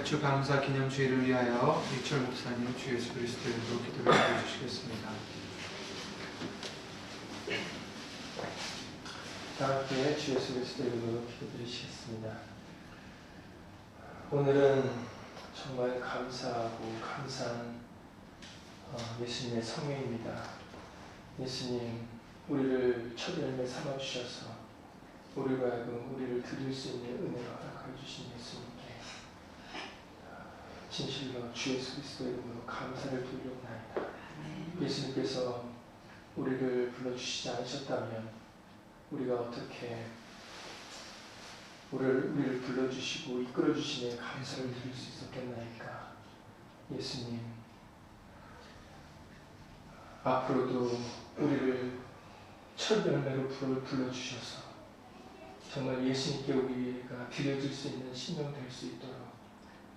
맥주 감사 기념주의를 위하여 이철 목사님 주 예수 그리스도의 이름으로 기도를 해주시겠습니다. 다 함께 주 예수 그리스도의 이름으로 기도드리시겠습니다. 오늘은 정말 감사하고 감사한 예수님의 성회입니다. 예수님, 우리를 첫 열매 삼아주셔서 우리가 하여금 우리를 드릴 수 있는 은혜를 허락하여 주신 예수님께 진실로 주 예수 그리스도의 이름으로 감사를 드리옵나이다. 예수님께서 우리를 불러주시지 않으셨다면 우리가 어떻게 우리를 불러주시고 이끌어주시니 감사를 드릴 수 있었겠나이까. 예수님, 앞으로도 우리를 첫 열매로 불러주셔서 정말 예수님께 우리가 드려질 수 있는 신령 될 수 있도록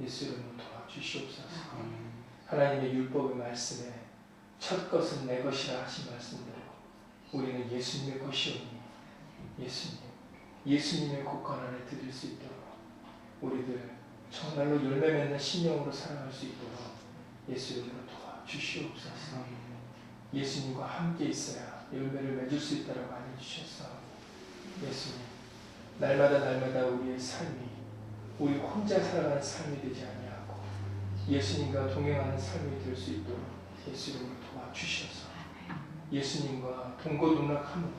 예수 이름으로 도와주시옵소서. 하나님의 율법의 말씀에 첫 것은 내 것이라 하신 말씀대로 우리는 예수님의 것이오니 예수님의 곳간 안에 드릴 수 있도록 우리들 정말로 열매 맺는 신령으로 살아갈 수 있도록 예수 이름으로 도와주시옵소서. 예수님과 함께 있어야 열매를 맺을 수 있다고 알려주셔서 예수님, 날마다 우리의 삶이 우리 혼자 살아가는 삶이 되지 아니하고 예수님과 동행하는 삶이 될 수 있도록 예수 이름으로 도와주셔서 예수님과 동고동락함으로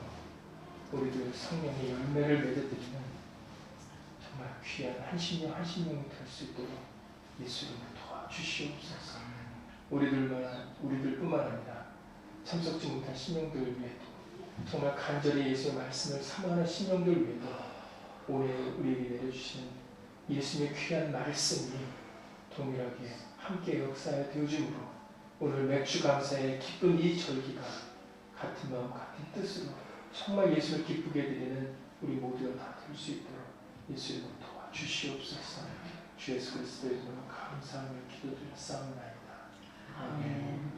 우리들 성령의 열매를 맺어드리는 정말 귀한 한 심령이 될 수 있도록 예수 이름으로 도와주시옵소서. 우리들뿐만 아니라 참석지 못한 심령들 위에도 정말 간절히 예수의 말씀을 사모하는 심령들 위에도 오늘 우리에게 내려주시는 예수님의 귀한 말씀이 동일하게 함께 역사에 되어줌으로 오늘 맥주 감사의 기쁜 이 절기가 같은 마음 같은 뜻으로 정말 예수를 기쁘게 드리는 우리 모두가 다 될 수 있도록 예수 이름으로 도와주시옵소서. 주 예수 그리스도의 이름으로 감사하며 기도드렸사옵나이다. 아멘.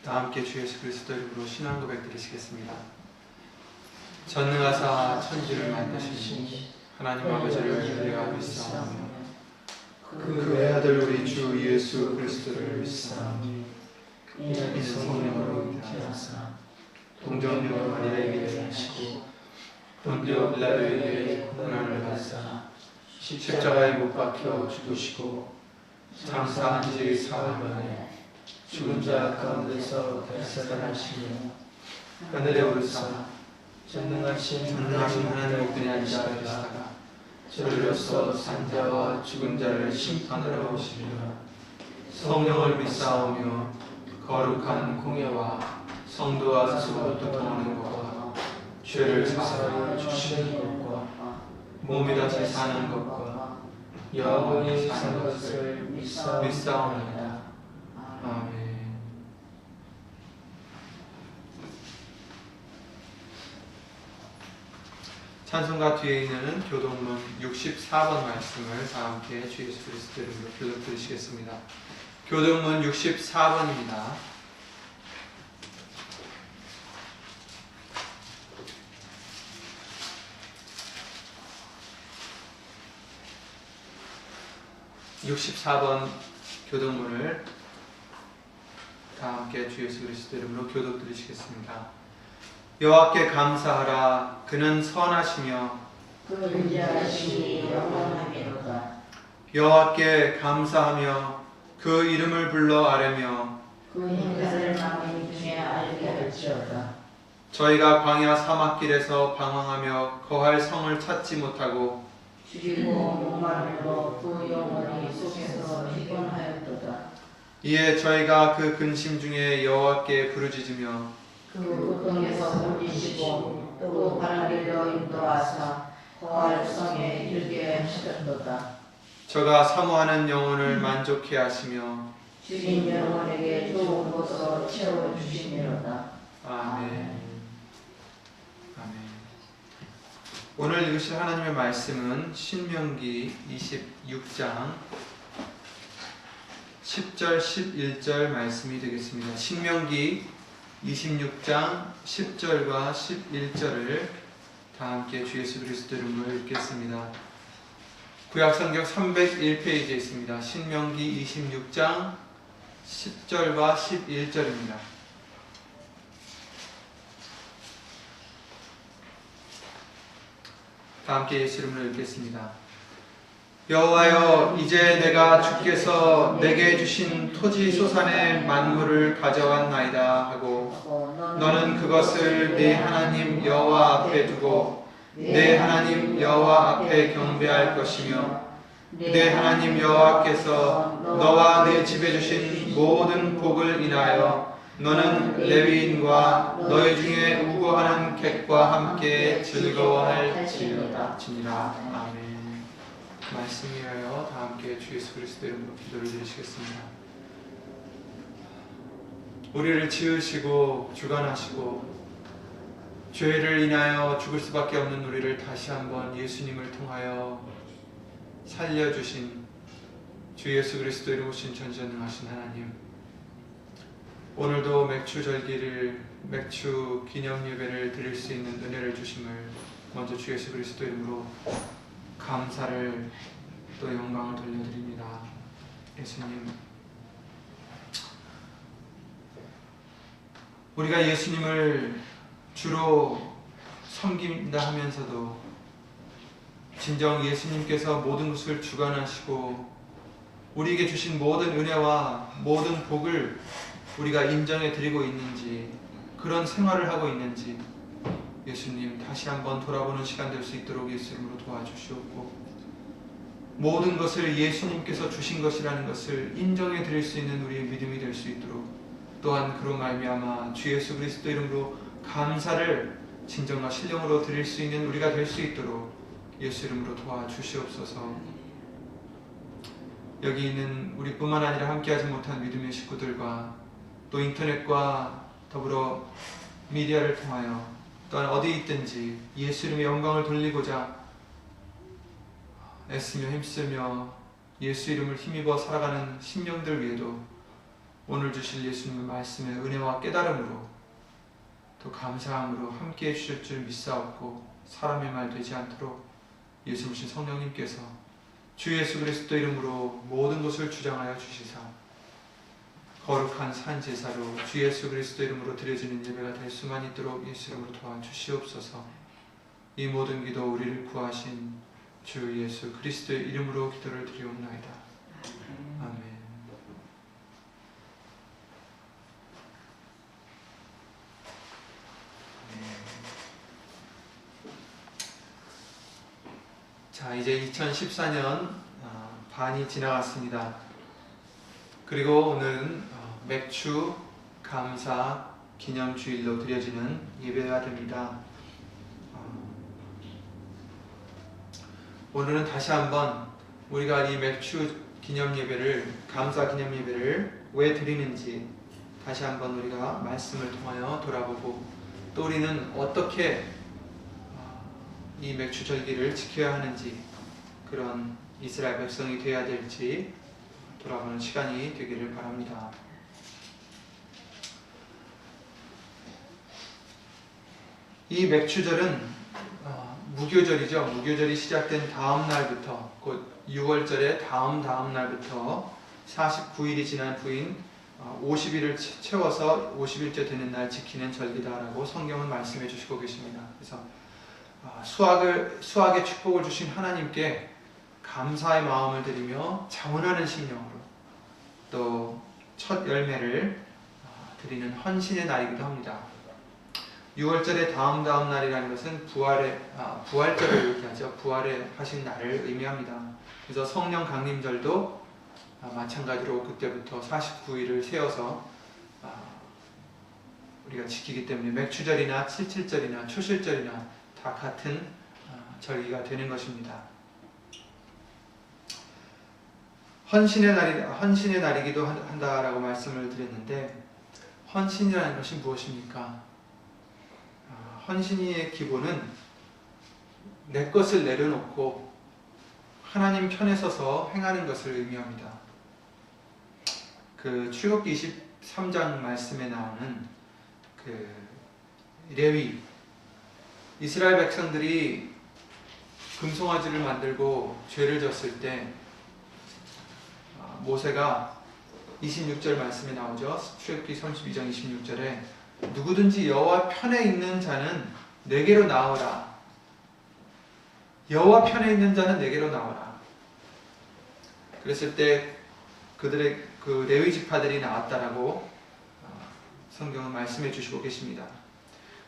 다 함께 주 예수 그리스도 이름으로 신앙 고백 드리시겠습니다. 전능하사 천지를 만드신 하나님 아버지를 우리가 믿사오며 그 외아들 우리 주 예수 그리스도를 믿사오니 이는 성령으로 잉태하사 동정녀 마리아에게 하시고 본디오 빌라도에게 고난을 받으사 십자가에 못 박혀 죽으시고 장사한 지 사흘 만에 죽은 자 가운데서 살아나시며 하늘에 오르사 전능하신 하나님의 우편에 앉으시다가 저리로서 산자와 죽은 자를 심판하러 오시리라. 성령을 믿사오며 거룩한 공예와 성도와 수고도 통하는 것과 죄를 사하여 주시는 것과 몸이 다시 사는 것과 영원히 사는 것을 믿사옵나이다. 아멘. 찬송가 뒤에 있는 교동문 64번 말씀을 다 함께 주 예수 그리스도 이름으로 교독 드리시겠습니다. 교동문 64번입니다. (64번) 교동문을 다 함께 주 예수 그리스도 이름으로 교독 드리시겠습니다. 여호와께 감사하라. 그는 선하시며 그 인자하심이 영원하리로다. 여호와께 감사하며 그 이름을 불러 아뢰며 그 행사를 만민 중에 알게 할지어다. 저희가 광야 사막길에서 방황하며 거할 성을 찾지 못하고 죽이고 목마름으로 그 영혼이 속에서 피곤하였도다. 이에 저희가 그 근심 중에 여호와께 부르짖으며 그 고통에서 건지시고 또 바람일로 인도하사 거할 성에 이르게 하셨도다. 저가 사모하는 영혼을 만족해 하시며 죽인 영혼에게 좋은 것으로 채워주시미로다. 아멘. 아멘. 오늘 읽으실 하나님의 말씀은 신명기 26장 10절 11절 말씀이 되겠습니다. 신명기 26장 10절과 11절을 다 함께 주 예수 그리스도 이름으로 읽겠습니다. 구약성경 301페이지에 있습니다. 신명기 26장 10절과 11절입니다. 다 함께 예수 이름으로 읽겠습니다. 여호와여, 이제 내가 주께서 내게 주신 토지 소산의 만물을 가져왔나이다 하고 너는 그것을 네 하나님 여호와 앞에 두고 내 하나님 여호와 앞에 경배할 것이며 내 하나님 여호와께서 너와 내 집에 주신 모든 복을 인하여 너는 레위인과 너희 중에 우고하는 객과 함께 즐거워할지니라. 아멘. 말씀이하여 다 함께 주 예수 그리스도 이름으로 기도를 드리시겠습니다. 우리를 지으시고 주관하시고 죄를 인하여 죽을 수밖에 없는 우리를 다시 한번 예수님을 통하여 살려주신 주 예수 그리스도 이름 오신 전지전능하신 하나님, 오늘도 맥주 기념 예배를 드릴 수 있는 은혜를 주심을 먼저 주 예수 그리스도 이름으로 감사를 또 영광을 돌려드립니다. 예수님, 우리가 예수님을 주로 섬긴다 하면서도 진정 예수님께서 모든 것을 주관하시고 우리에게 주신 모든 은혜와 모든 복을 우리가 인정해 드리고 있는지, 그런 생활을 하고 있는지 예수님 다시 한번 돌아보는 시간 될 수 있도록 예수 이름으로 도와주시옵고, 모든 것을 예수님께서 주신 것이라는 것을 인정해 드릴 수 있는 우리의 믿음이 될 수 있도록, 또한 그로 말미암아 주 예수 그리스도 이름으로 감사를 진정과 신령으로 드릴 수 있는 우리가 될 수 있도록 예수 이름으로 도와주시옵소서. 여기 있는 우리뿐만 아니라 함께하지 못한 믿음의 식구들과 또 인터넷과 더불어 미디어를 통하여 또한 어디 있든지 예수 이름의 영광을 돌리고자 애쓰며 힘쓰며 예수 이름을 힘입어 살아가는 심령들 위에도 오늘 주실 예수님의 말씀의 은혜와 깨달음으로 또 감사함으로 함께해 주실 줄 믿사옵고, 사람의 말 되지 않도록 예수님 성령님께서 주 예수 그리스도 이름으로 모든 것을 주장하여 주시사 거룩한 산제사로 주 예수 그리스도 이름으로 드려지는 예배가 될 수만 있도록 예수 이름으로 도와주시옵소서. 이 모든 기도 우리를 구하신 주 예수 그리스도의 이름으로 기도를 드리옵나이다. 아멘. 자, 이제 2014년 반이 지나갔습니다. 그리고 오늘은 맥주 감사 기념주일로 드려지는 예배가 됩니다. 오늘은 다시 한번 우리가 이 맥주 기념 예배를, 감사 기념 예배를 왜 드리는지 다시 한번 우리가 말씀을 통하여 돌아보고, 또 우리는 어떻게 이 맥주 절기를 지켜야 하는지, 그런 이스라엘 백성이 되어야 될지 돌아보는 시간이 되기를 바랍니다. 이 맥주절은 무교절이죠. 무교절이 시작된 다음 날부터, 곧 6월절의 다음 날부터 49일이 지난 후인 50일을 채워서 50일째 되는 날 지키는 절기다라고 성경은 말씀해 주시고 계십니다. 그래서 수확의 축복을 주신 하나님께 감사의 마음을 드리며 자원하는 심령으로 또 첫 열매를 드리는 헌신의 날이기도 합니다. 6월절의 다음 날이라는 것은 부활절을 얘기하죠. 부활에 하신 날을 의미합니다. 그래서 성령 강림절도 마찬가지로 그때부터 49일을 세워서 우리가 지키기 때문에 맥주절이나 칠칠절이나 초실절이나 다 같은 절기가 되는 것입니다. 헌신의 날이기도 한다라고 말씀을 드렸는데, 헌신이라는 것이 무엇입니까? 헌신의 기본은 내 것을 내려놓고 하나님 편에 서서 행하는 것을 의미합니다. 그 출애굽기 23장 말씀에 나오는 그 레위 이스라엘 백성들이 금송아지를 만들고 죄를 졌을 때 모세가 26절 말씀에 나오죠. 출애굽기 32장 26절에 누구든지 여호와 편에 있는 자는 내게로 나오라. 여호와 편에 있는 자는 내게로 나오라. 그랬을 때 그들의 그 레위 지파들이 나왔다라고 성경은 말씀해 주시고 계십니다.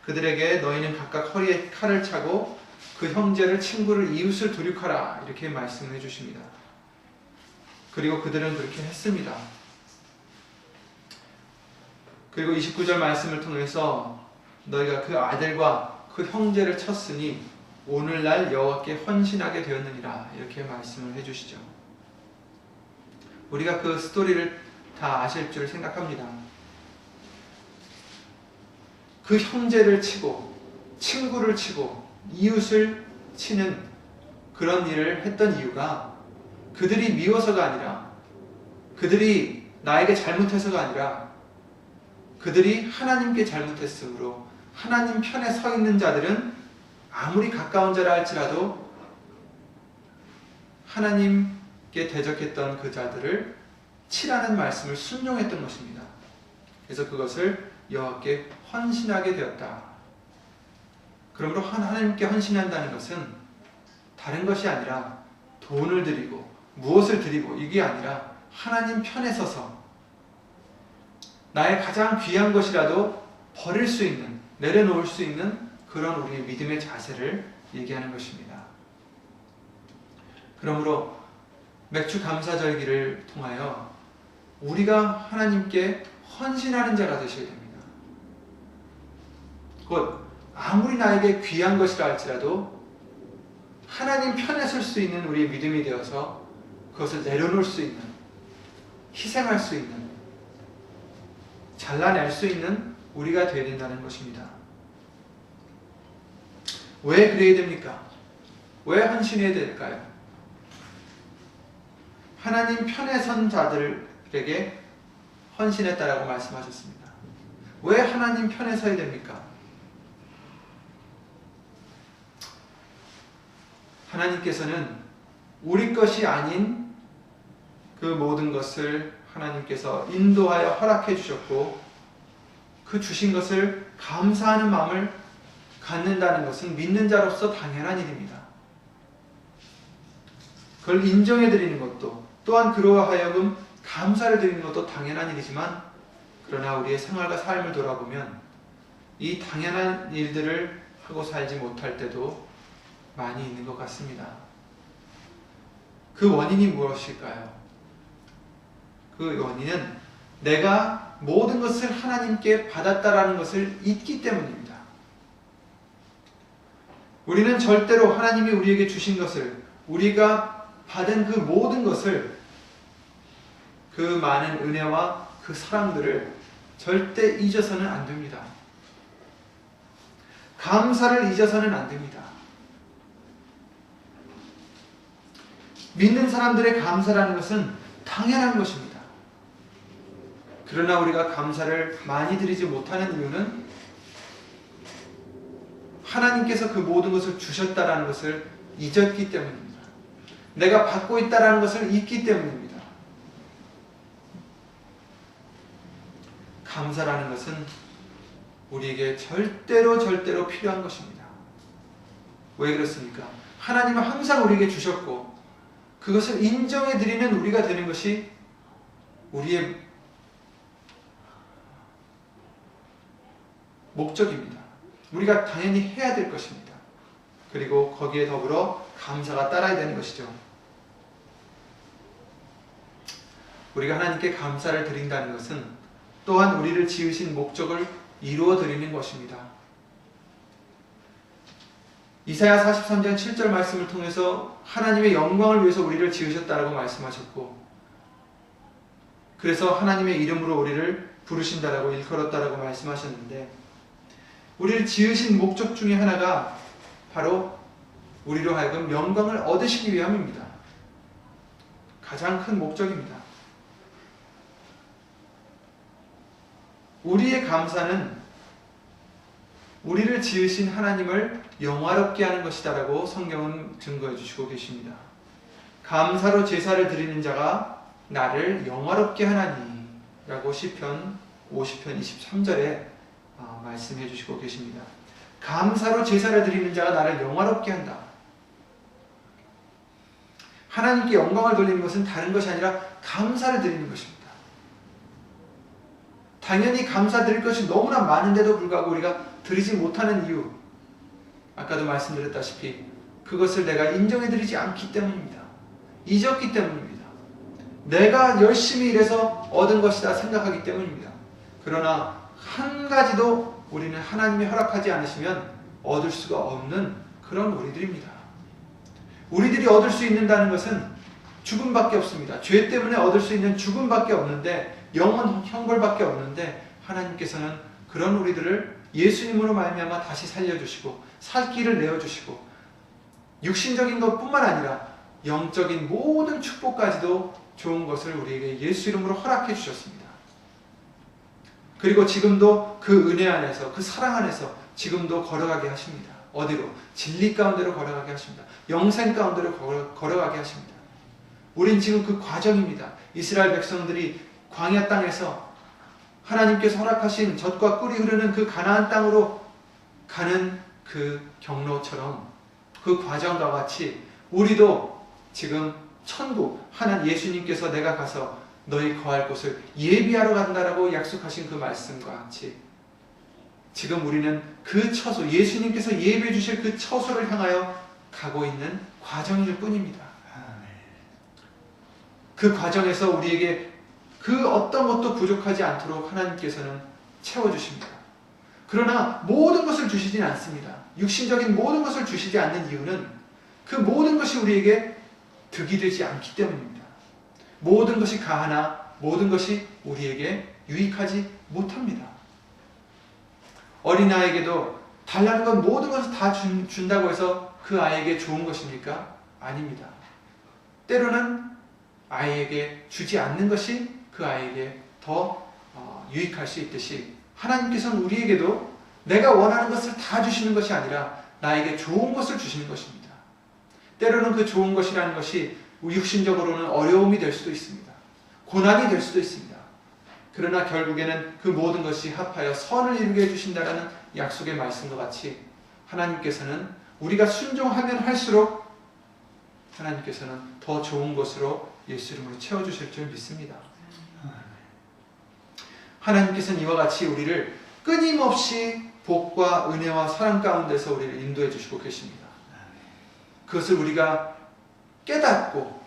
그들에게 너희는 각각 허리에 칼을 차고 그 형제를 친구를 이웃을 도륙하라 이렇게 말씀해 주십니다. 그리고 그들은 그렇게 했습니다. 그리고 29절 말씀을 통해서 너희가 그 아들과 그 형제를 쳤으니 오늘날 여호와께 헌신하게 되었느니라 이렇게 말씀을 해주시죠. 우리가 그 스토리를 다 아실 줄 생각합니다. 그 형제를 치고 친구를 치고 이웃을 치는 그런 일을 했던 이유가 그들이 미워서가 아니라 그들이 나에게 잘못해서가 아니라 그들이 하나님께 잘못했으므로 하나님 편에 서 있는 자들은 아무리 가까운 자라 할지라도 하나님께 대적했던 그 자들을 치라는 말씀을 순종했던 것입니다. 그래서 그것을 여호와께 헌신하게 되었다. 그러므로 하나님께 헌신한다는 것은 다른 것이 아니라 돈을 드리고 무엇을 드리고 이게 아니라 하나님 편에 서서 나의 가장 귀한 것이라도 버릴 수 있는, 내려놓을 수 있는 그런 우리의 믿음의 자세를 얘기하는 것입니다. 그러므로 맥주 감사절기를 통하여 우리가 하나님께 헌신하는 자가 되셔야 됩니다. 곧 아무리 나에게 귀한 것이라 할지라도 하나님 편에 설 수 있는 우리의 믿음이 되어서 그것을 내려놓을 수 있는, 희생할 수 있는, 잘라낼 수 있는 우리가 되어야 된다는 것입니다. 왜 그래야 됩니까? 왜 헌신해야 될까요? 하나님 편에 선 자들에게 헌신했다라고 말씀하셨습니다. 왜 하나님 편에 서야 됩니까? 하나님께서는 우리 것이 아닌 그 모든 것을 하나님께서 인도하여 허락해 주셨고 그 주신 것을 감사하는 마음을 갖는다는 것은 믿는 자로서 당연한 일입니다. 그걸 인정해 드리는 것도 또한 그러하여금 감사를 드리는 것도 당연한 일이지만 그러나 우리의 생활과 삶을 돌아보면 이 당연한 일들을 하고 살지 못할 때도 많이 있는 것 같습니다. 그 원인이 무엇일까요? 그 원인은 내가 모든 것을 하나님께 받았다라는 것을 잊기 때문입니다. 우리는 절대로 하나님이 우리에게 주신 것을, 우리가 받은 그 모든 것을, 그 많은 은혜와 그 사랑들을 절대 잊어서는 안 됩니다. 감사를 잊어서는 안 됩니다. 믿는 사람들의 감사라는 것은 당연한 것입니다. 그러나 우리가 감사를 많이 드리지 못하는 이유는 하나님께서 그 모든 것을 주셨다라는 것을 잊었기 때문입니다. 내가 받고 있다라는 것을 잊기 때문입니다. 감사라는 것은 우리에게 절대로 필요한 것입니다. 왜 그렇습니까? 하나님은 항상 우리에게 주셨고 그것을 인정해 드리는 우리가 되는 것이 우리의 목적입니다. 우리가 당연히 해야 될 것입니다. 그리고 거기에 더불어 감사가 따라야 되는 것이죠. 우리가 하나님께 감사를 드린다는 것은 또한 우리를 지으신 목적을 이루어 드리는 것입니다. 이사야 43장 7절 말씀을 통해서 하나님의 영광을 위해서 우리를 지으셨다라고 말씀하셨고 그래서 하나님의 이름으로 우리를 부르신다라고 일컬었다라고 말씀하셨는데 우리를 지으신 목적 중에 하나가 바로 우리로 하여금 영광을 얻으시기 위함입니다. 가장 큰 목적입니다. 우리의 감사는 우리를 지으신 하나님을 영화롭게 하는 것이다라고 성경은 증거해 주시고 계십니다. 감사로 제사를 드리는 자가 나를 영화롭게 하나니 라고 시편 50편 23절에 말씀해 주시고 계십니다. 감사로 제사를 드리는 자가 나를 영화롭게 한다. 하나님께 영광을 돌리는 것은 다른 것이 아니라 감사를 드리는 것입니다. 당연히 감사드릴 것이 너무나 많은데도 불구하고 우리가 드리지 못하는 이유, 아까도 말씀드렸다시피 그것을 내가 인정해드리지 않기 때문입니다. 잊었기 때문입니다. 내가 열심히 일해서 얻은 것이다 생각하기 때문입니다. 그러나 한 가지도 우리는 하나님이 허락하지 않으시면 얻을 수가 없는 그런 우리들입니다. 우리들이 얻을 수 있는다는 것은 죽음밖에 없습니다. 죄 때문에 얻을 수 있는 죽음밖에 없는데, 영원 형벌밖에 없는데, 하나님께서는 그런 우리들을 예수님으로 말미암아 다시 살려주시고 살 길을 내어주시고 육신적인 것뿐만 아니라 영적인 모든 축복까지도 좋은 것을 우리에게 예수 이름으로 허락해 주셨습니다. 그리고 지금도 그 은혜 안에서, 그 사랑 안에서 지금도 걸어가게 하십니다. 어디로? 진리 가운데로 걸어가게 하십니다. 영생 가운데로 걸어가게 하십니다. 우린 지금 그 과정입니다. 이스라엘 백성들이 광야 땅에서 하나님께서 허락하신 젖과 꿀이 흐르는 그 가나안 땅으로 가는 그 경로처럼, 그 과정과 같이 우리도 지금 천국, 하나님 예수님께서 내가 가서 너희 거할 곳을 예비하러 간다라고 약속하신 그 말씀과 같이 지금 우리는 그 처소, 예수님께서 예비해 주실 그 처소를 향하여 가고 있는 과정일 뿐입니다. 그 과정에서 우리에게 그 어떤 것도 부족하지 않도록 하나님께서는 채워주십니다. 그러나 모든 것을 주시진 않습니다. 육신적인 모든 것을 주시지 않는 이유는 그 모든 것이 우리에게 득이 되지 않기 때문입니다. 모든 것이 가하나 모든 것이 우리에게 유익하지 못합니다. 어린아이에게도 달라는 건 모든 것을 다 준다고 해서 그 아이에게 좋은 것입니까? 아닙니다. 때로는 아이에게 주지 않는 것이 그 아이에게 더 유익할 수 있듯이 하나님께서는 우리에게도 내가 원하는 것을 다 주시는 것이 아니라 나에게 좋은 것을 주시는 것입니다. 때로는 그 좋은 것이라는 것이 육신적으로는 어려움이 될 수도 있습니다. 고난이 될 수도 있습니다. 그러나 결국에는 그 모든 것이 합하여 선을 이루게 해주신다라는 약속의 말씀과 같이 하나님께서는 우리가 순종하면 할수록 하나님께서는 더 좋은 것으로 예수 이름으로 채워주실 줄 믿습니다. 하나님께서는 이와 같이 우리를 끊임없이 복과 은혜와 사랑 가운데서 우리를 인도해 주시고 계십니다. 그것을 우리가 깨닫고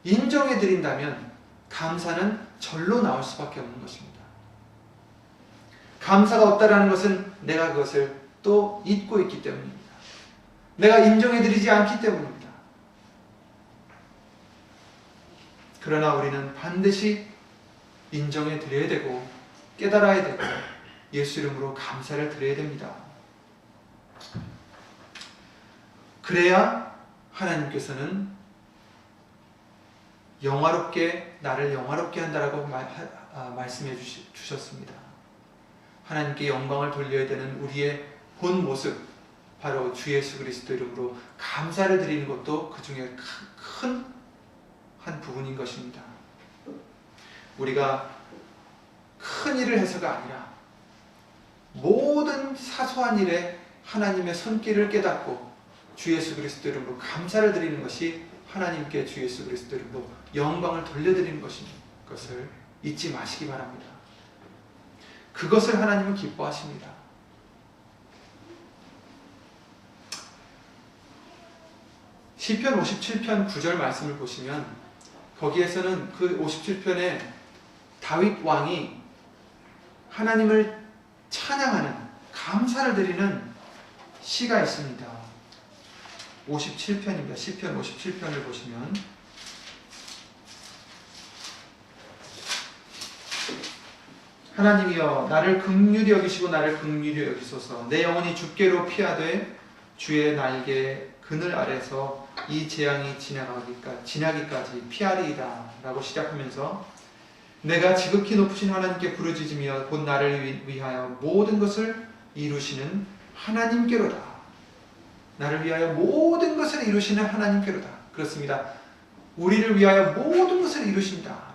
인정해 드린다면 감사는 절로 나올 수밖에 없는 것입니다. 감사가 없다라는 것은 내가 그것을 또 잊고 있기 때문입니다. 내가 인정해 드리지 않기 때문입니다. 그러나 우리는 반드시 인정해 드려야 되고 깨달아야 되고 예수 이름으로 감사를 드려야 됩니다. 그래야 하나님께서는 나를 영화롭게 한다라고 말씀해 주셨습니다. 하나님께 영광을 돌려야 되는 우리의 본 모습, 바로 주 예수 그리스도 이름으로 감사를 드리는 것도 그 중에 큰 한 부분인 것입니다. 우리가 큰 일을 해서가 아니라 모든 사소한 일에 하나님의 손길을 깨닫고 주 예수 그리스도 이름으로 감사를 드리는 것이 하나님께 주 예수 그리스도 이름으로 영광을 돌려드리는 것을 잊지 마시기 바랍니다. 그것을 하나님은 기뻐하십니다. 시편 57편 9절 말씀을 보시면 거기에서는 그 57편에 다윗 왕이 하나님을 찬양하는, 감사를 드리는 시가 있습니다. 57편입니다. 시편 57편을 보시면 하나님이여 나를 긍휼히 여기시고 나를 긍휼히 여기소서. 내 영혼이 주께로 피하되 주의 날개 그늘 아래서 이 재앙이 지나기까지 피하리이다 라고 시작하면서 내가 지극히 높으신 하나님께 부르짖으며 곧 나를 위하여 모든 것을 이루시는 하나님께로다. 나를 위하여 모든 것을 이루시는 하나님께로다. 그렇습니다. 우리를 위하여 모든 것을 이루신다.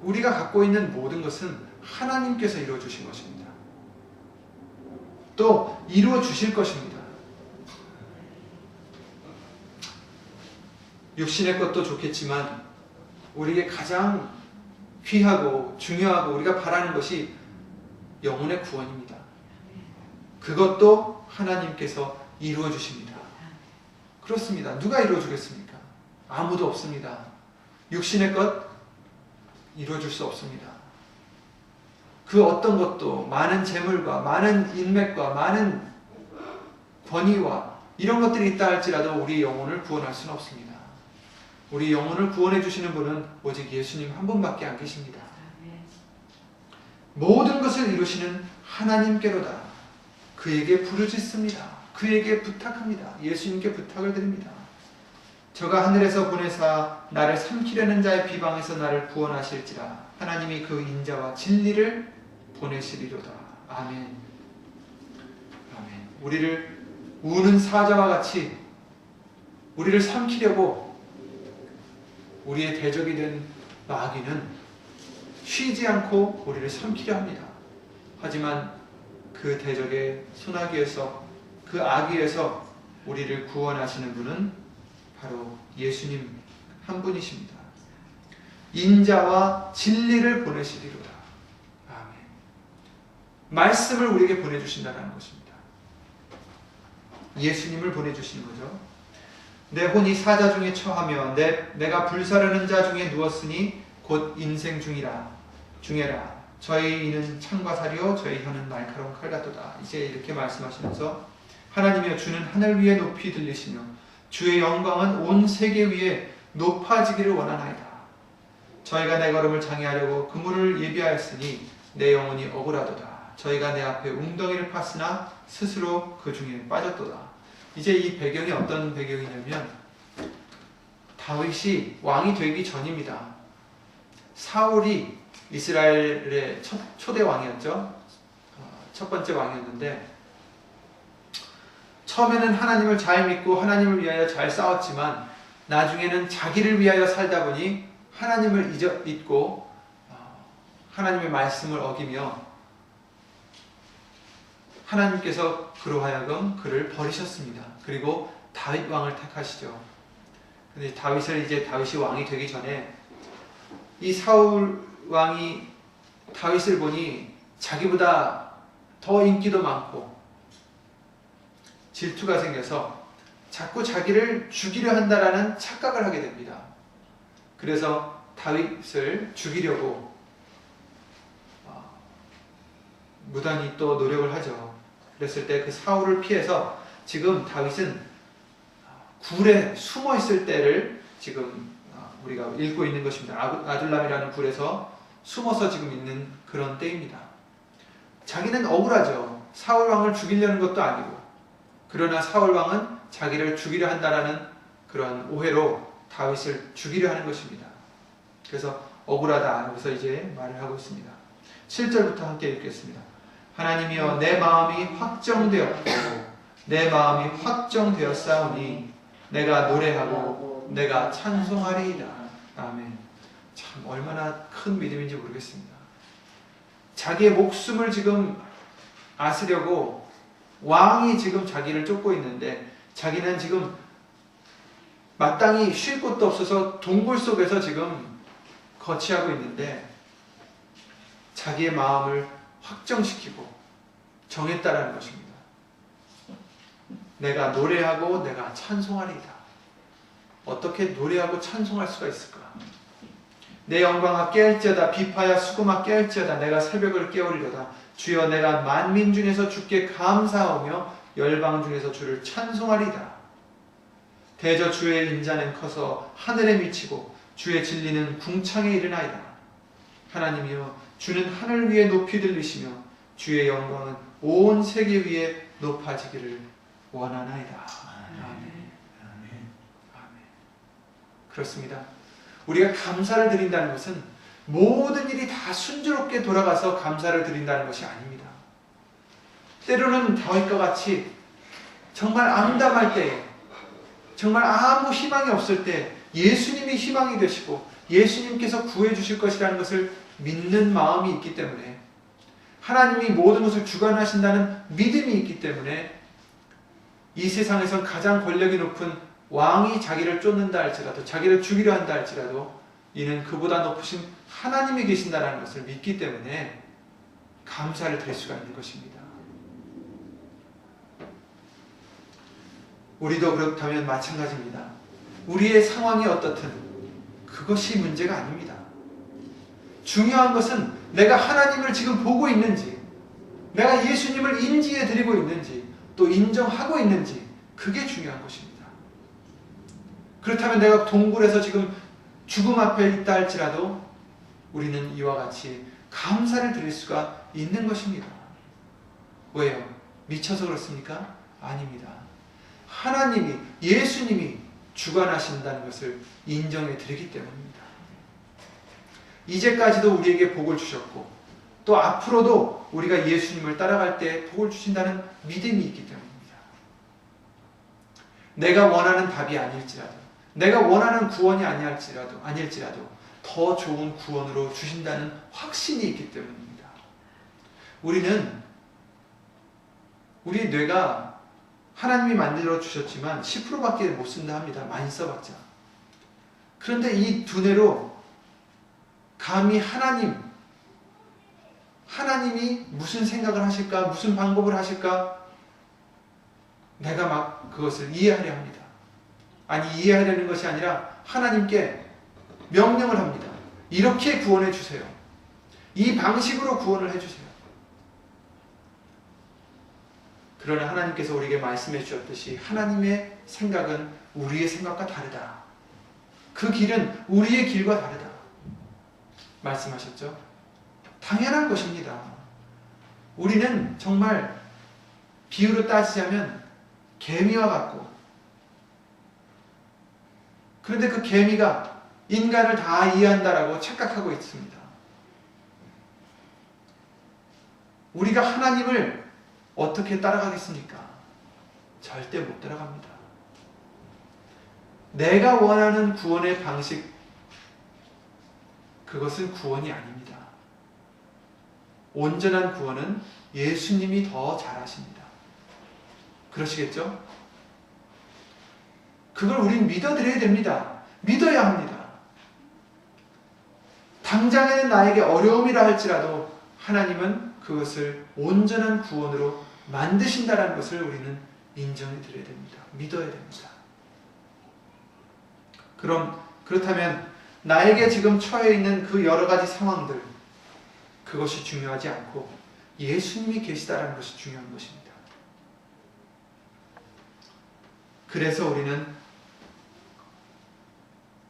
우리가 갖고 있는 모든 것은 하나님께서 이루어 주신 것입니다. 또 이루어 주실 것입니다. 육신의 것도 좋겠지만 우리에게 가장 귀하고 중요하고 우리가 바라는 것이 영혼의 구원입니다. 그것도 하나님께서 이루어 주십니다. 그렇습니다. 누가 이루어 주겠습니까? 아무도 없습니다. 육신의 것 이루어 줄 수 없습니다. 그 어떤 것도 많은 재물과 많은 인맥과 많은 권위와 이런 것들이 있다 할지라도 우리 영혼을 구원할 수는 없습니다. 우리 영혼을 구원해 주시는 분은 오직 예수님 한 분밖에 안 계십니다. 모든 것을 이루시는 하나님께로다. 그에게 부르짖습니다. 그에게 부탁합니다. 예수님께 부탁을 드립니다. 저가 하늘에서 보내사 나를 삼키려는 자의 비방에서 나를 구원하실지라. 하나님이 그 인자와 진리를 보내시리로다. 아멘. 아멘. 우리를 우는 사자와 같이 우리를 삼키려고 우리의 대적이 된 마귀는 쉬지 않고 우리를 삼키려 합니다. 하지만 그 대적의 소나기에서 그 악위에서 우리를 구원하시는 분은 바로 예수님 한 분이십니다. 인자와 진리를 보내시리로다. 아멘. 말씀을 우리에게 보내주신다는 것입니다. 예수님을 보내주시는 거죠. 내 혼이 사자 중에 처하며 내가 불사르는 자 중에 누웠으니 곧 인생 중에라. 저희 이는 창과 살이요 저희 혀는 날카로운 칼 같도다. 이제 이렇게 말씀하시면서 하나님이여 주는 하늘 위에 높이 들리시며 주의 영광은 온 세계 위에 높아지기를 원하나이다. 저희가 내 걸음을 장애하려고 그물을 예비하였으니 내 영혼이 억울하도다. 저희가 내 앞에 웅덩이를 팠으나 스스로 그 중에 빠졌도다. 이제 이 배경이 어떤 배경이냐면 다윗이 왕이 되기 전입니다. 사울이 이스라엘의 초대 왕이었죠. 첫 번째 왕이었는데 처음에는 하나님을 잘 믿고 하나님을 위하여 잘 싸웠지만 나중에는 자기를 위하여 살다 보니 하나님을 잊고 하나님의 말씀을 어기며 하나님께서 그로 하여금 그를 버리셨습니다. 그리고 다윗 왕을 택하시죠. 근데 다윗이 왕이 되기 전에 이 사울 왕이 다윗을 보니 자기보다 더 인기도 많고 질투가 생겨서 자꾸 자기를 죽이려 한다라는 착각을 하게 됩니다. 그래서 다윗을 죽이려고 무단히 또 노력을 하죠. 그랬을 때 그 사울을 피해서 지금 다윗은 굴에 숨어 있을 때를 지금 우리가 읽고 있는 것입니다. 아둘람이라는 굴에서 숨어서 지금 있는 그런 때입니다. 자기는 억울하죠. 사울 왕을 죽이려는 것도 아니고, 그러나 사울 왕은 자기를 죽이려 한다라는 그런 오해로 다윗을 죽이려 하는 것입니다. 그래서 억울하다. 여기서 이제 말을 하고 있습니다. 7절부터 함께 읽겠습니다. 하나님이여 내 마음이 확정되었고 내 마음이 확정되었사오니 내가 노래하고 내가 찬송하리이다. 아멘. 참 얼마나 큰 믿음인지 모르겠습니다. 자기의 목숨을 지금 앗으려고 왕이 지금 자기를 쫓고 있는데 자기는 지금 마땅히 쉴 곳도 없어서 동굴 속에서 지금 거치하고 있는데 자기의 마음을 확정시키고 정했다라는 것입니다. 내가 노래하고 내가 찬송하리이다. 어떻게 노래하고 찬송할 수가 있을까? 내 영광아 깨울지어다. 비파야 수금아 깨울지어다. 내가 새벽을 깨우리로다. 주여 내가 만민 중에서 주께 감사하며 열방 중에서 주를 찬송하리이다. 대저 주의 인자는 커서 하늘에 미치고 주의 진리는 궁창에 이르나이다. 하나님이여 주는 하늘 위에 높이 들리시며 주의 영광은 온 세계 위에 높아지기를 원하나이다. 아멘. 아멘. 그렇습니다. 우리가 감사를 드린다는 것은 모든 일이 다 순조롭게 돌아가서 감사를 드린다는 것이 아닙니다. 때로는 다윗과 같이 정말 암담할 때, 정말 아무 희망이 없을 때 예수님이 희망이 되시고 예수님께서 구해 주실 것이라는 것을 믿는 마음이 있기 때문에, 하나님이 모든 것을 주관하신다는 믿음이 있기 때문에, 이 세상에서 가장 권력이 높은 왕이 자기를 쫓는다 할지라도, 자기를 죽이려 한다 할지라도 이는 그보다 높으신 하나님이 계신다는 것을 믿기 때문에 감사를 드릴 수가 있는 것입니다. 우리도 그렇다면 마찬가지입니다. 우리의 상황이 어떻든 그것이 문제가 아닙니다. 중요한 것은 내가 하나님을 지금 보고 있는지, 내가 예수님을 인지해 드리고 있는지, 또 인정하고 있는지, 그게 중요한 것입니다. 그렇다면 내가 동굴에서 지금 죽음 앞에 있다 할지라도 우리는 이와 같이 감사를 드릴 수가 있는 것입니다. 왜요? 미쳐서 그렇습니까? 아닙니다. 하나님이, 예수님이 주관하신다는 것을 인정해 드리기 때문입니다. 이제까지도 우리에게 복을 주셨고 또 앞으로도 우리가 예수님을 따라갈 때 복을 주신다는 믿음이 있기 때문입니다. 내가 원하는 답이 아닐지라도, 내가 원하는 구원이 아닐지라도 더 좋은 구원으로 주신다는 확신이 있기 때문입니다. 우리 뇌가 하나님이 만들어 주셨지만 10%밖에 못 쓴다 합니다. 많이 써봤자. 그런데 이 두뇌로 감히 하나님이 무슨 생각을 하실까, 무슨 방법을 하실까, 내가 막 그것을 이해하려 합니다. 아니, 이해하려는 것이 아니라 하나님께 명령을 합니다. 이렇게 구원해 주세요. 이 방식으로 구원을 해주세요. 그러나 하나님께서 우리에게 말씀해 주셨듯이 하나님의 생각은 우리의 생각과 다르다. 그 길은 우리의 길과 다르다. 말씀하셨죠? 당연한 것입니다. 우리는 정말 비유로 따지자면 개미와 같고, 그런데 그 개미가 인간을 다 이해한다라고 착각하고 있습니다. 우리가 하나님을 어떻게 따라가겠습니까? 절대 못 따라갑니다. 내가 원하는 구원의 방식, 그것은 구원이 아닙니다. 온전한 구원은 예수님이 더 잘하십니다. 그러시겠죠? 그걸 우린 믿어드려야 됩니다. 믿어야 합니다. 당장에는 나에게 어려움이라 할지라도 하나님은 그것을 온전한 구원으로 만드신다는 것을 우리는 인정해 드려야 됩니다. 믿어야 됩니다. 그렇다면 나에게 지금 처해 있는 그 여러 가지 상황들, 그것이 중요하지 않고 예수님이 계시다는 것이 중요한 것입니다. 그래서 우리는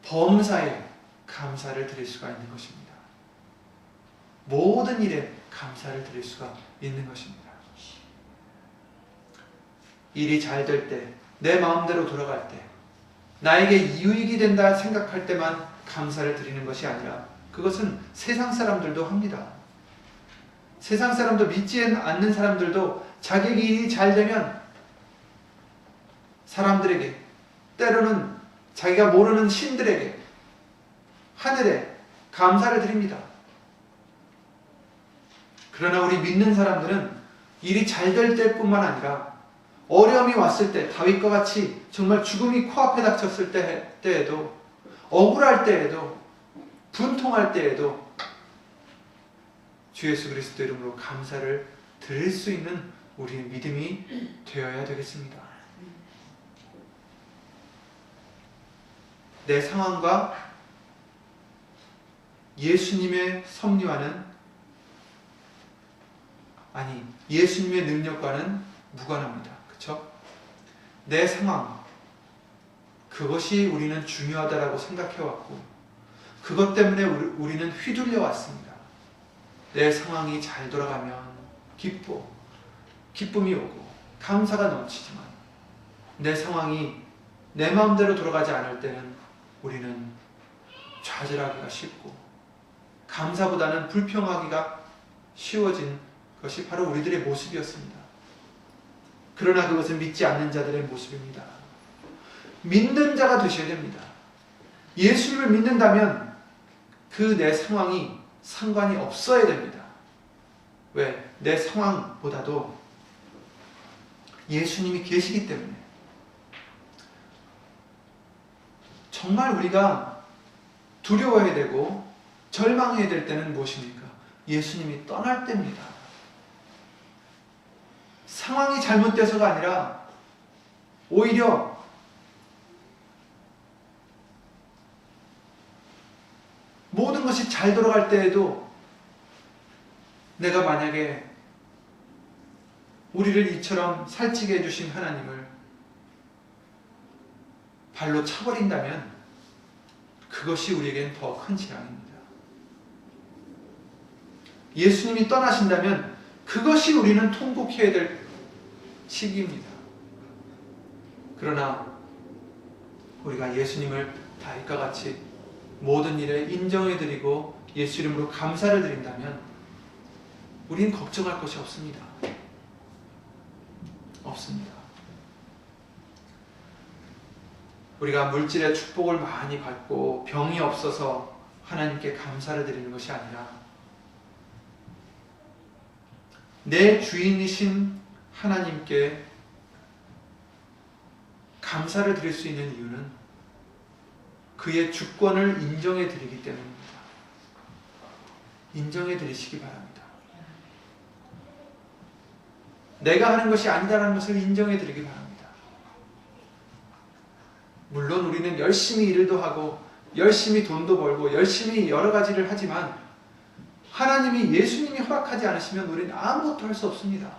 범사에 감사를 드릴 수가 있는 것입니다. 모든 일에 감사를 드릴 수가 있는 것입니다. 일이 잘 될 때, 내 마음대로 돌아갈 때, 나에게 유익이 된다 생각할 때만 감사를 드리는 것이 아니라 그것은 세상 사람들도 합니다. 세상 사람도, 믿지 않는 사람들도 자기 일이 잘 되면 사람들에게, 때로는 자기가 모르는 신들에게, 하늘에 감사를 드립니다. 그러나 우리 믿는 사람들은 일이 잘 될 때뿐만 아니라 어려움이 왔을 때, 다윗과 같이 정말 죽음이 코앞에 닥쳤을 때에도, 억울할 때에도, 분통할 때에도 주 예수 그리스도 이름으로 감사를 드릴 수 있는 우리의 믿음이 되어야 되겠습니다. 내 상황과 예수님의 섭리와는, 아니, 예수님의 능력과는 무관합니다. 그렇죠? 내 상황, 그것이 우리는 중요하다라고 생각해왔고 그것 때문에 우리는 휘둘려 왔습니다. 내 상황이 잘 돌아가면 기뻐, 기쁨이 오고 감사가 넘치지만 내 상황이 내 마음대로 돌아가지 않을 때는 우리는 좌절하기가 쉽고 감사보다는 불평하기가 쉬워진 것이 바로 우리들의 모습이었습니다. 그러나 그것은 믿지 않는 자들의 모습입니다. 믿는 자가 되셔야 됩니다. 예수님을 믿는다면 그 내 상황이 상관이 없어야 됩니다. 왜? 내 상황보다도 예수님이 계시기 때문에. 정말 우리가 두려워해야 되고 절망해야 될 때는 무엇입니까? 예수님이 떠날 때입니다. 상황이 잘못돼서가 아니라 오히려 모든 것이 잘 돌아갈 때에도 내가 만약에 우리를 이처럼 살찌게 해주신 하나님을 발로 차버린다면 그것이 우리에겐 더 큰 재앙입니다. 예수님이 떠나신다면 그것이 우리는 통곡해야 될 시기입니다. 그러나 우리가 예수님을 다윗과 같이 모든 일에 인정해드리고 예수 이름으로 감사를 드린다면 우리는 걱정할 것이 없습니다. 없습니다. 우리가 물질의 축복을 많이 받고 병이 없어서 하나님께 감사를 드리는 것이 아니라 내 주인이신 하나님께 감사를 드릴 수 있는 이유는 그의 주권을 인정해 드리기 때문입니다. 인정해 드리시기 바랍니다. 내가 하는 것이 아니다라는 것을 인정해 드리기 바랍니다. 물론 우리는 열심히 일도 하고 열심히 돈도 벌고 열심히 여러 가지를 하지만 하나님이 예수님이 허락하지 않으시면 우리는 아무것도 할 수 없습니다.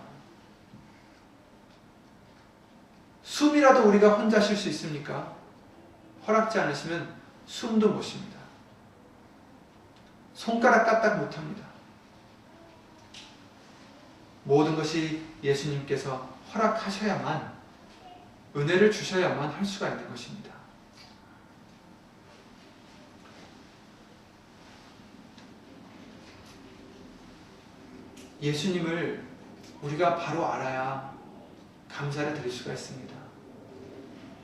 숨이라도 우리가 혼자 쉴 수 있습니까? 허락지 않으시면 숨도 못 쉽니다. 손가락 까딱 못합니다. 모든 것이 예수님께서 허락하셔야만, 은혜를 주셔야만 할 수가 있는 것입니다. 예수님을 우리가 바로 알아야 감사를 드릴 수가 있습니다.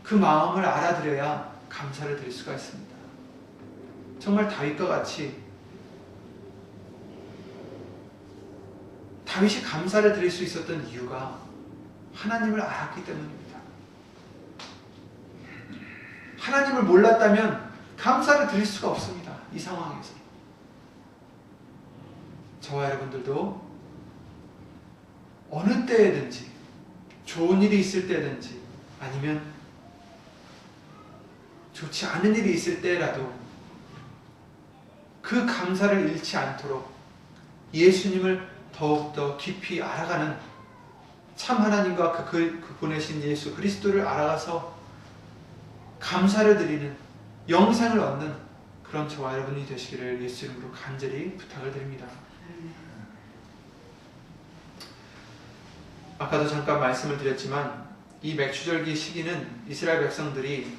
그 마음을 알아들여야 감사를 드릴 수가 있습니다. 정말 다윗과 같이 다윗이 감사를 드릴 수 있었던 이유가 하나님을 알았기 때문입니다. 하나님을 몰랐다면 감사를 드릴 수가 없습니다. 이 상황에서. 저와 여러분들도 어느 때에든지 좋은 일이 있을 때든지 아니면 좋지 않은 일이 있을 때라도 그 감사를 잃지 않도록 예수님을 더욱더 깊이 알아가는 참 하나님과 그 보내신 예수 그리스도를 알아가서 감사를 드리는 영생을 얻는 그런 저와 여러분이 되시기를 예수 이름으로 간절히 부탁을 드립니다. 아까도 잠깐 말씀을 드렸지만 이 맥추절기 시기는 이스라엘 백성들이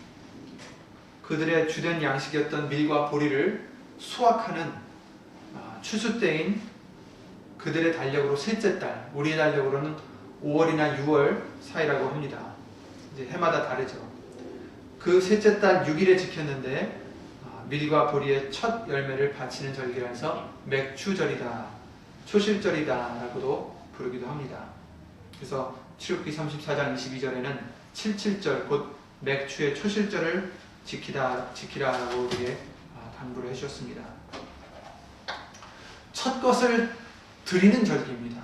그들의 주된 양식이었던 밀과 보리를 수확하는 추수 때인 그들의 달력으로 셋째 달, 우리의 달력으로는 5월이나 6월 사이라고 합니다. 이제 해마다 다르죠. 그 셋째 달 6일에 지켰는데 밀과 보리의 첫 열매를 바치는 절기라서 맥추절이다, 초실절이다 라고도 부르기도 합니다. 그래서 출애굽기 34장 22절에는 77절 곧 맥추의 초실절을 지키라라고 우리에게 당부를 해주셨습니다. 첫 것을 드리는 절기입니다.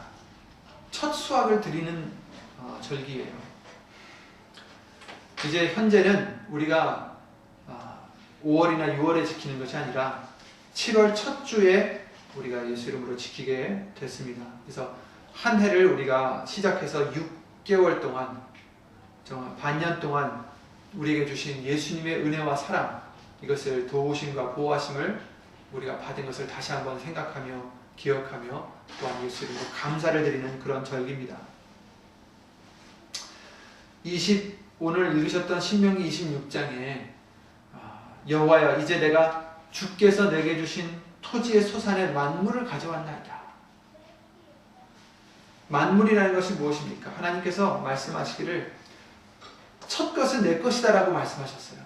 첫 수확을 드리는 절기예요. 이제 현재는 우리가 5월이나 6월에 지키는 것이 아니라 7월 첫 주에 우리가 예수 이름으로 지키게 됐습니다. 그래서 한 해를 우리가 시작해서 6개월 동안 정말 반년 동안 우리에게 주신 예수님의 은혜와 사랑, 이것을 도우심과 보호하심을 우리가 받은 것을 다시 한번 생각하며 기억하며 또한 예수 이름으로 감사를 드리는 그런 절기입니다. 오늘 읽으셨던 신명기 26장에 여호와여 이제 내가 주께서 내게 주신 토지의 소산의 만물을 가져왔나이다. 만물이라는 것이 무엇입니까? 하나님께서 말씀하시기를 첫 것은 내 것이다 라고 말씀하셨어요.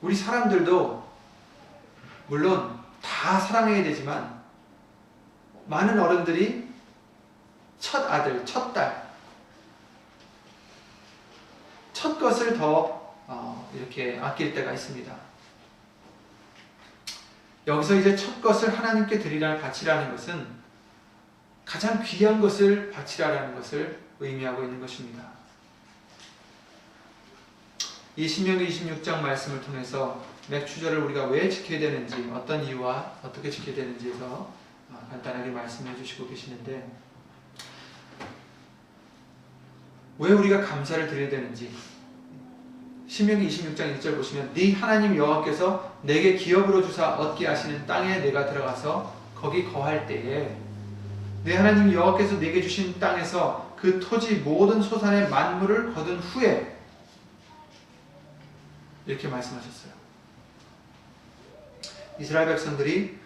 우리 사람들도 물론 다 사랑해야 되지만 많은 어른들이 첫 아들, 첫 딸, 첫 것을 더 이렇게 아낄 때가 있습니다. 여기서 이제 첫 것을 하나님께 바치라는 것은 가장 귀한 것을 바치라는 것을 의미하고 있는 것입니다. 이 신명기 26장 말씀을 통해서 맥추절을 우리가 왜 지켜야 되는지, 어떤 이유와 어떻게 지켜야 되는지에서 간단하게 말씀해 주시고 계시는데, 왜 우리가 감사를 드려야 되는지 신명기 26장 1절 보시면 네 하나님 여호와께서 내게 기업으로 주사 얻게 하시는 땅에 내가 들어가서 거기 거할 때에 내 하나님 여호와께서 내게 주신 땅에서 그 토지 모든 소산의 만물을 거둔 후에 이렇게 말씀하셨어요. 이스라엘 백성들이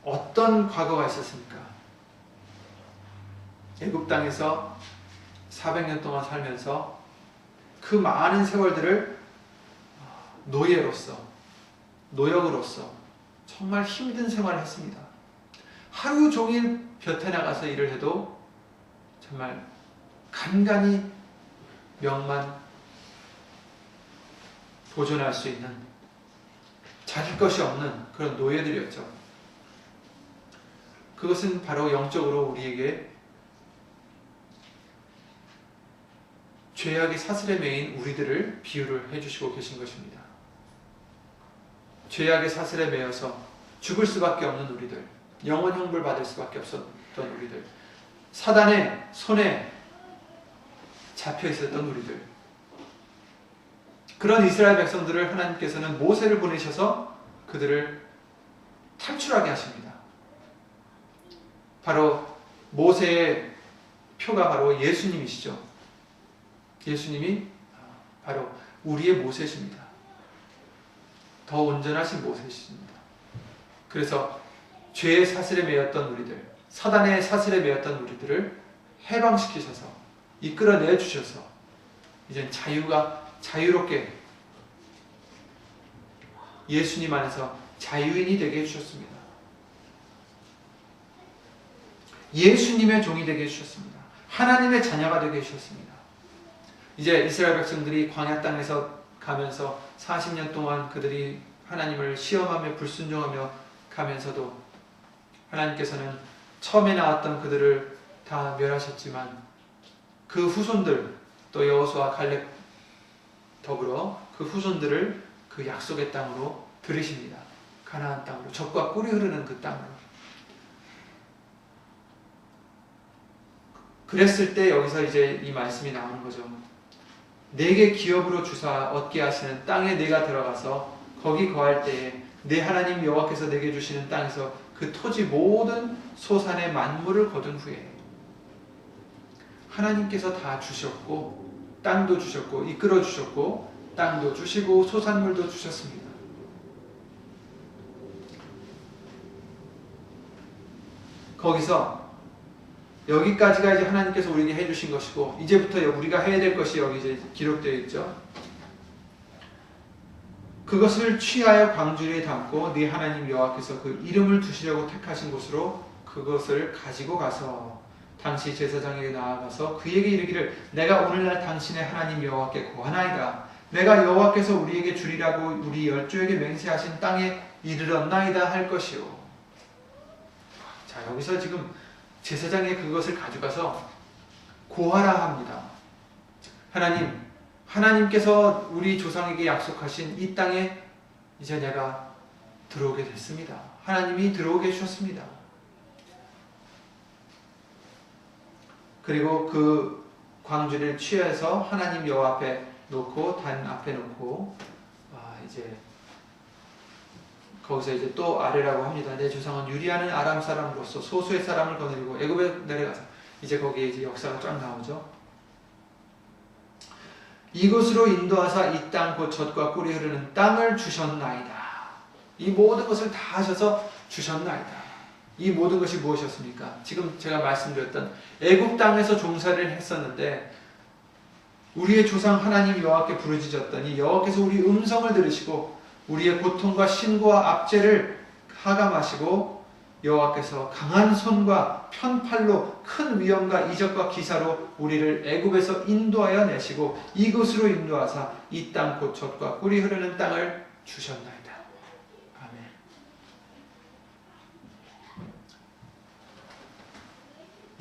어떤 과거가 있었습니까? 애굽 땅에서 400년 동안 살면서 그 많은 세월들을 노예로서, 노역으로서 정말 힘든 생활을 했습니다. 하루 종일 볕에 나가서 일을 해도 정말 간간히 명만 보존할 수 있는 자기 것이 없는 그런 노예들이었죠. 그것은 바로 영적으로 우리에게 죄악의 사슬에 매인 우리들을 비유를 해주시고 계신 것입니다. 죄악의 사슬에 매여서 죽을 수밖에 없는 우리들, 영원 형벌 받을 수밖에 없었던 우리들, 사단의 손에 잡혀 있었던 우리들, 그런 이스라엘 백성들을 하나님께서는 모세를 보내셔서 그들을 탈출하게 하십니다. 바로 모세의 표가 바로 예수님이시죠. 예수님이 바로 우리의 모세십니다. 더 온전하신 모세십니다. 그래서 죄의 사슬에 매였던 우리들, 사단의 사슬에 매였던 우리들을 해방시키셔서 이끌어내 주셔서 이젠 자유롭게 예수님 안에서 자유인이 되게 해주셨습니다. 예수님의 종이 되게 해주셨습니다. 하나님의 자녀가 되게 해주셨습니다. 이제 이스라엘 백성들이 광야 땅에서 가면서 40년 동안 그들이 하나님을 시험하며 불순종하며 가면서도 하나님께서는 처음에 나왔던 그들을 다 멸하셨지만 그 후손들, 또 여호수아 갈렙 더불어 그 후손들을 그 약속의 땅으로 들이십니다. 가나안 땅으로, 젖과 꿀이 흐르는 그 땅으로. 그랬을 때 여기서 이제 이 말씀이 나오는 거죠. 내게 기업으로 주사 얻게 하시는 땅에 내가 들어가서 거기 거할 때에 내 하나님 여호와께서 내게 주시는 땅에서 그 토지 모든 소산의 만물을 거둔 후에 하나님께서 다 주셨고 땅도 주셨고 이끌어 주셨고 땅도 주시고 소산물도 주셨습니다. 거기서 여기까지가 이제 하나님께서 우리에게 해주신 것이고 이제부터 우리가 해야 될 것이 여기 이제 기록되어 있죠. 그것을 취하여 광주리에 담고 네 하나님 여호와께서 그 이름을 두시려고 택하신 곳으로 그것을 가지고 가서 당시 제사장에게 나아가서 그에게 이르기를 내가 오늘날 당신의 하나님 여호와께 고하나이다. 내가 여호와께서 우리에게 주리라고 우리 열조에게 맹세하신 땅에 이르렀나이다 할 것이요. 자, 여기서 지금 제사장이 그것을 가져가서 고하라 합니다. 하나님께서 우리 조상에게 약속하신 이 땅에 이제 내가 들어오게 됐습니다. 하나님이 들어오게 해주셨습니다. 그리고 그 광주를 취해서 하나님 여호와 앞에 놓고 단 앞에 놓고 이제 거기서 이제 또 아래라고 합니다. 내 조상은 유리하는 아람 사람으로서 소수의 사람을 거느리고 애굽에 내려가서 이제 거기에 이제 역사가 쫙 나오죠. 이곳으로 인도하사 이 땅 곧 젖과 꿀이 흐르는 땅을 주셨나이다. 이 모든 것을 다 하셔서 주셨나이다. 이 모든 것이 무엇이었습니까? 지금 제가 말씀드렸던 애굽 땅에서 종살이를 했었는데 우리의 조상 하나님 여호와께 부르짖었더니 여호와께서 우리 음성을 들으시고 우리의 고통과 신고와 압제를 하감하시고 여호와께서 강한 손과 편팔로 큰 위엄과 이적과 기사로 우리를 애굽에서 인도하여 내시고 이곳으로 인도하사 이 땅 곧 젖과 꿀이 흐르는 땅을 주셨나이다. 아멘.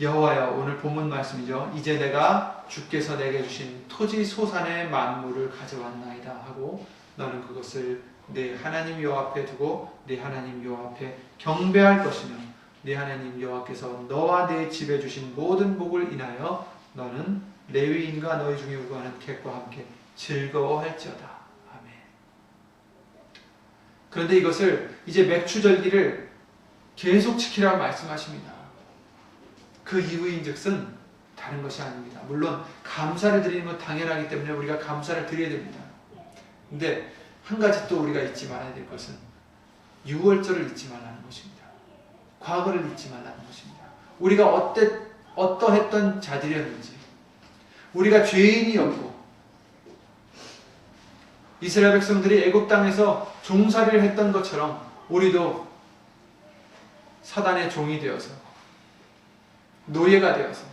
여호와여, 오늘 본문 말씀이죠. 이제 내가 주께서 내게 주신 토지 소산의 만물을 가져왔나이다 하고 너는 그것을 네 하나님 여호와 앞에 두고 네 하나님 여호와 앞에 경배할 것이며 네 하나님 여호와께서 너와 네 집에 주신 모든 복을 인하여 너는 레위인과 너희 중에 우거하는 객과 함께 즐거워할지어다. 아멘. 그런데 이것을 이제 맥추절기를 계속 지키라고 말씀하십니다. 그 이유인즉슨 다른 것이 아닙니다. 물론 감사를 드리는 건 당연하기 때문에 우리가 감사를 드려야 됩니다. 근데 한 가지 또 우리가 잊지 말아야 될 것은 유월절을 잊지 말라는 것입니다. 과거를 잊지 말라는 것입니다. 우리가 어떠했던 자들이었는지, 우리가 죄인이었고 이스라엘 백성들이 애굽 땅에서 종살이를 했던 것처럼 우리도 사단의 종이 되어서 노예가 되어서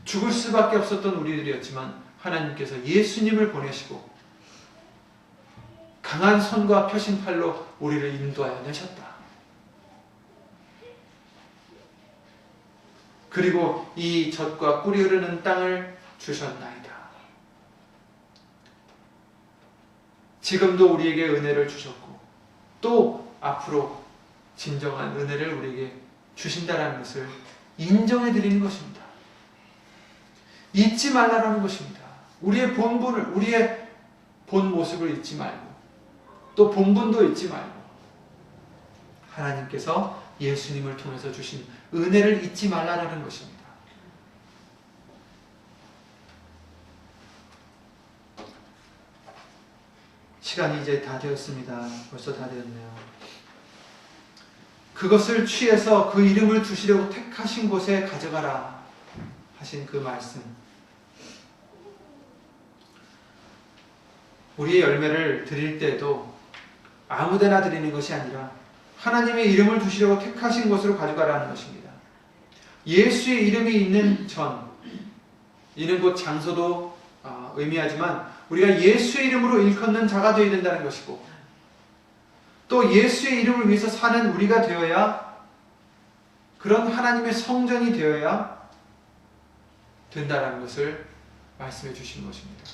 죽을 수밖에 없었던 우리들이었지만 하나님께서 예수님을 보내시고 강한 손과 펴신 팔로 우리를 인도하여 내셨다. 그리고 이 젖과 꿀이 흐르는 땅을 주셨나이다. 지금도 우리에게 은혜를 주셨고 또 앞으로 진정한 은혜를 우리에게 주신다는 것을 인정해 드리는 것입니다. 잊지 말라는 것입니다. 우리의 본분을, 우리의 본 모습을 잊지 말고 또 본분도 잊지 말고 하나님께서 예수님을 통해서 주신 은혜를 잊지 말라는 것입니다. 시간이 이제 다 되었습니다. 벌써 다 되었네요. 그것을 취해서 그 이름을 두시려고 택하신 곳에 가져가라 하신 그 말씀. 우리의 열매를 드릴 때에도 아무데나 드리는 것이 아니라 하나님의 이름을 두시려고 택하신 곳으로 가져가라는 것입니다. 예수의 이름이 있는 전, 이는 곧 장소도 의미하지만 우리가 예수의 이름으로 일컫는 자가 되어야 된다는 것이고 또 예수의 이름을 위해서 사는 우리가 되어야 그런 하나님의 성전이 되어야 된다는 것을 말씀해 주신 것입니다.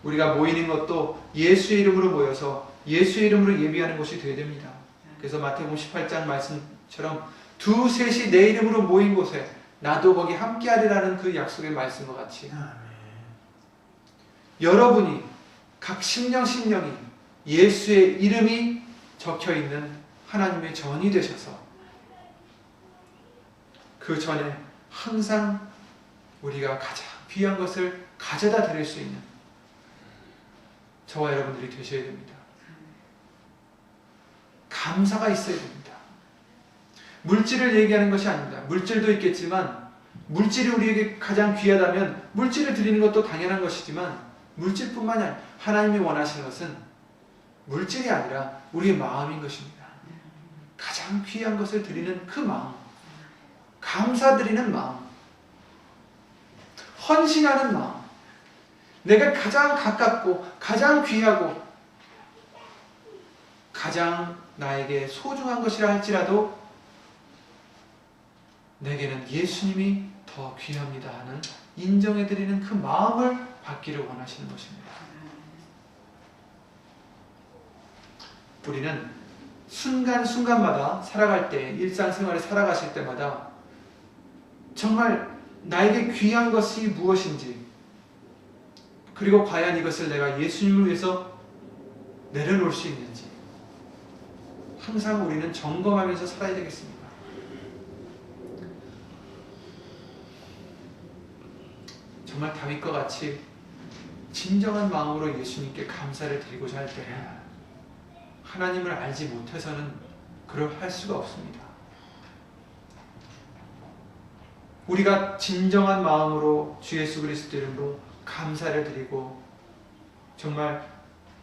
우리가 모이는 것도 예수의 이름으로 모여서 예수의 이름으로 예비하는 것이 되어야 됩니다. 그래서 마태복음 18장 말씀처럼 두셋이 내 이름으로 모인 곳에 나도 거기 함께하리라는 그 약속의 말씀과 같이 여러분이 각 심령이 예수의 이름이 적혀있는 하나님의 전이 되셔서 그 전에 항상 우리가 가장 귀한 것을 가져다 드릴 수 있는 저와 여러분들이 되셔야 됩니다. 감사가 있어야 됩니다. 물질을 얘기하는 것이 아닙니다. 물질도 있겠지만 물질이 우리에게 가장 귀하다면 물질을 드리는 것도 당연한 것이지만 물질뿐만이 아니라 하나님이 원하시는 것은 물질이 아니라 우리의 마음인 것입니다. 가장 귀한 것을 드리는 그 마음, 감사드리는 마음, 헌신하는 마음, 내가 가장 가깝고 가장 귀하고 가장 나에게 소중한 것이라 할지라도 내게는 예수님이 더 귀합니다 하는 인정해드리는 그 마음을 받기를 원하시는 것입니다. 우리는 순간순간마다 살아갈 때, 일상생활에 살아가실 때마다 정말 나에게 귀한 것이 무엇인지, 그리고 과연 이것을 내가 예수님을 위해서 내려놓을 수 있는지, 항상 우리는 점검하면서 살아야 되겠습니다. 정말 다윗과 같이 진정한 마음으로 예수님께 감사를 드리고자 할 때 하나님을 알지 못해서는 그럴 수가 없습니다. 우리가 진정한 마음으로 주 예수 그리스도 이름으로 감사를 드리고 정말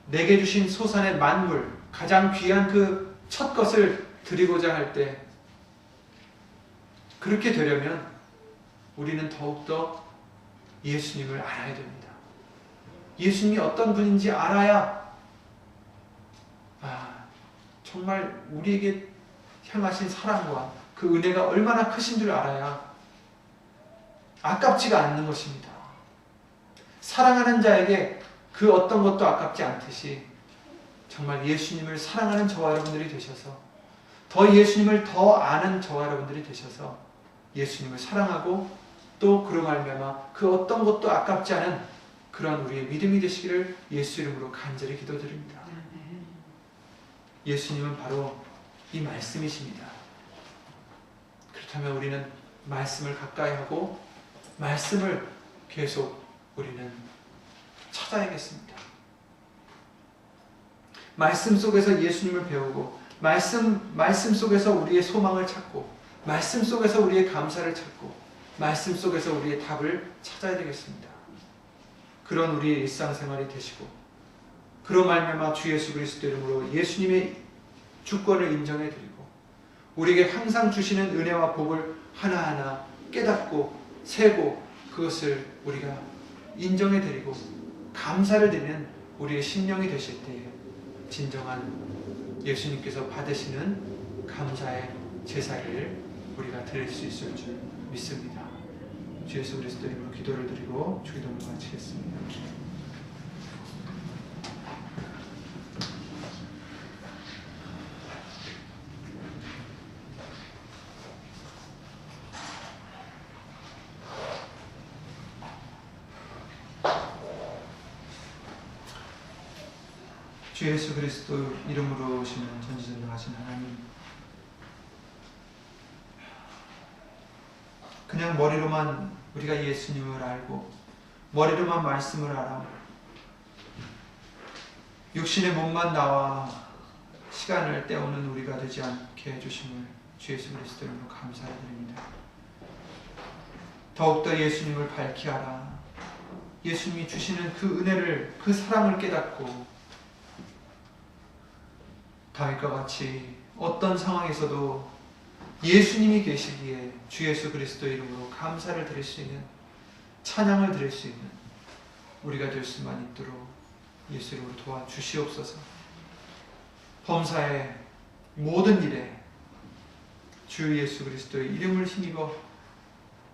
내게 주신 소산의 만물, 가장 귀한 그 첫 것을 드리고자 할 때 그렇게 되려면 우리는 더욱더 예수님을 알아야 됩니다. 예수님이 어떤 분인지 알아야 정말 우리에게 향하신 사랑과 그 은혜가 얼마나 크신 줄 알아야 아깝지가 않는 것입니다. 사랑하는 자에게 그 어떤 것도 아깝지 않듯이 정말 예수님을 사랑하는 저와 여러분들이 되셔서 더 예수님을 더 아는 저와 여러분들이 되셔서 예수님을 사랑하고 또 그로 말미암아 그 어떤 것도 아깝지 않은 그런 우리의 믿음이 되시기를 예수 이름으로 간절히 기도드립니다. 예수님은 바로 이 말씀이십니다. 그렇다면 우리는 말씀을 가까이 하고 말씀을 계속 우리는 찾아야겠습니다. 말씀 속에서 예수님을 배우고 말씀 속에서 우리의 소망을 찾고 말씀 속에서 우리의 감사를 찾고 말씀 속에서 우리의 답을 찾아야 되겠습니다. 그런 우리의 일상생활이 되시고 그로 말미암아 주 예수 그리스도 이름으로 예수님의 주권을 인정해드리고 우리에게 항상 주시는 은혜와 복을 하나하나 깨닫고 세고 그것을 우리가 인정해드리고 감사를 드리는 우리의 심령이 되실 때에 진정한 예수님께서 받으시는 감사의 제사를 우리가 드릴 수 있을 줄 믿습니다. 주 예수 그리스도 이름으로 기도를 드리고 주기도를 마치겠습니다. 주 예수 그리스도 이름으로 오시는 전지전능하신 하나님, 그냥 머리로만 우리가 예수님을 알고 머리로만 말씀을 알아 육신의 몸만 나와 시간을 때우는 우리가 되지 않게 해주심을 주 예수 그리스도 이름으로 감사를 드립니다. 더욱더 예수님을 밝히 알아 예수님이 주시는 그 은혜를, 그 사랑을 깨닫고 다윗과 같이 어떤 상황에서도 예수님이 계시기에 주 예수 그리스도 이름으로 감사를 드릴 수 있는, 찬양을 드릴 수 있는 우리가 될 수만 있도록 예수 이름으로 도와주시옵소서. 범사의 모든 일에 주 예수 그리스도의 이름을 힘입어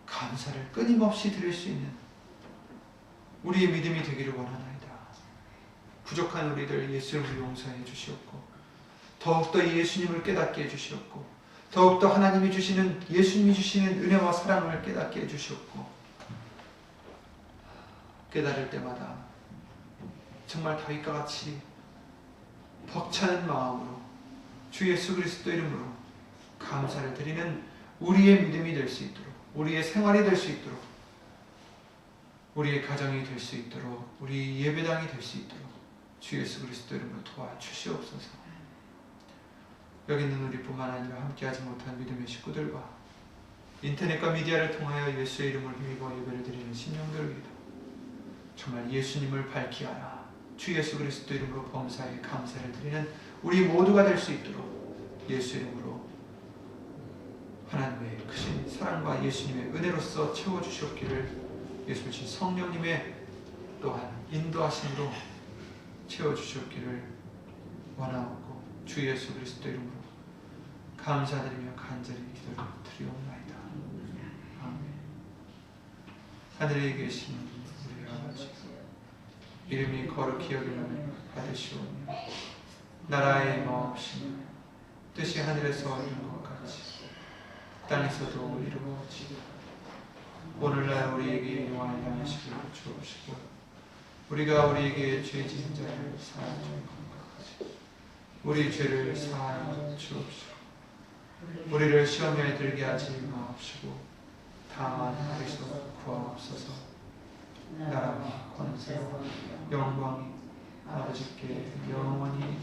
감사를 끊임없이 드릴 수 있는 우리의 믿음이 되기를 원하나이다. 부족한 우리들 예수 이름으로 용서해 주시옵고 더욱더 예수님을 깨닫게 해주시옵고 더욱더 하나님이 주시는, 예수님이 주시는 은혜와 사랑을 깨닫게 해주시옵고 깨달을 때마다 정말 다윗과 같이 벅차는 마음으로 주 예수 그리스도 이름으로 감사를 드리는 우리의 믿음이 될 수 있도록, 우리의 생활이 될 수 있도록, 우리의 가정이 될 수 있도록, 우리 예배당이 될 수 있도록 주 예수 그리스도 이름으로 도와주시옵소서. 여기 있는 우리뿐만 아니라 함께하지 못한 믿음의 식구들과 인터넷과 미디어를 통하여 예수의 이름을 힘입어 예배를 드리는 신령들을 위해 정말 예수님을 밝히 알아 주 예수 그리스도 이름으로 범사에 감사를 드리는 우리 모두가 될 수 있도록 예수 이름으로 하나님의 크신 사랑과 예수님의 은혜로서 채워주시옵기를 예수 신 성령님의 또한 인도하심으로 채워주시옵기를 원하옵고 주 예수 그리스도 이름으로 감사드리며 간절히 기도를 드리옵나이다. 아멘. 하늘에 계신 우리 아버지, 이름이 거룩히 여김을 받으시오며 나라의 마옵시며 뜻이 하늘에서 이룬 것 같이 땅에서도 이루어지고 오늘날 우리에게 용할 양식을 주옵시고 우리가 우리에게 죄 지은 자를 사하여 준 것 같이 우리 죄를 사하여 주옵시고 우리를 시험에 들게 하지 마옵시고 다만 그리스도 구하옵소서. 나라와 권세와 영광이 아버지께 영원히